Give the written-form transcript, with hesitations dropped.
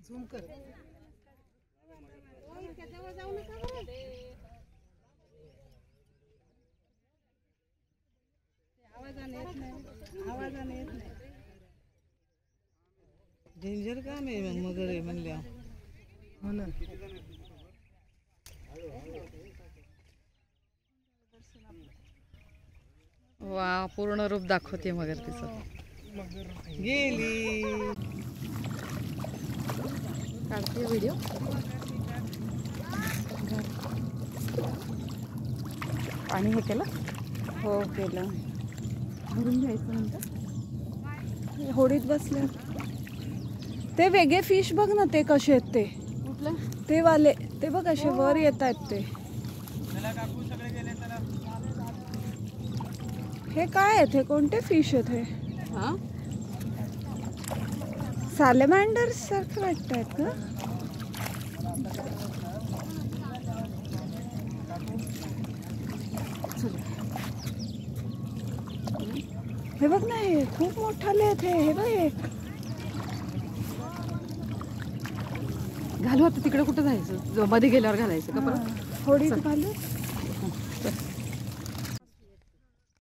Zoom कर. Danger काम आहे मगर आहे म्हणल्या. हो ना. वा पूर्ण रूप दाखवते मगर तिचं. गेली. काढते व्हिडिओ. पाणी हे केलं. हो केलं. भरून घ्यायचं नंतर होडीत बसले. ते वेगळे फिश बघ ना, ते कसे आहेत ते. कुठलं ते वाले ते बघ असे वर येत आहेत ते. हे काय आहेत? हे कोणते फिश आहेत? हे हां सॅलेमँडर्स सारखे वाटतात का? हे बघ ना, हे खूप मोठाले आहेत. हे बघ हे. घालू आता तिकडे. कुठं जायचं? मध्ये गेल्यावर घालायचं का परत? होडीत घालू.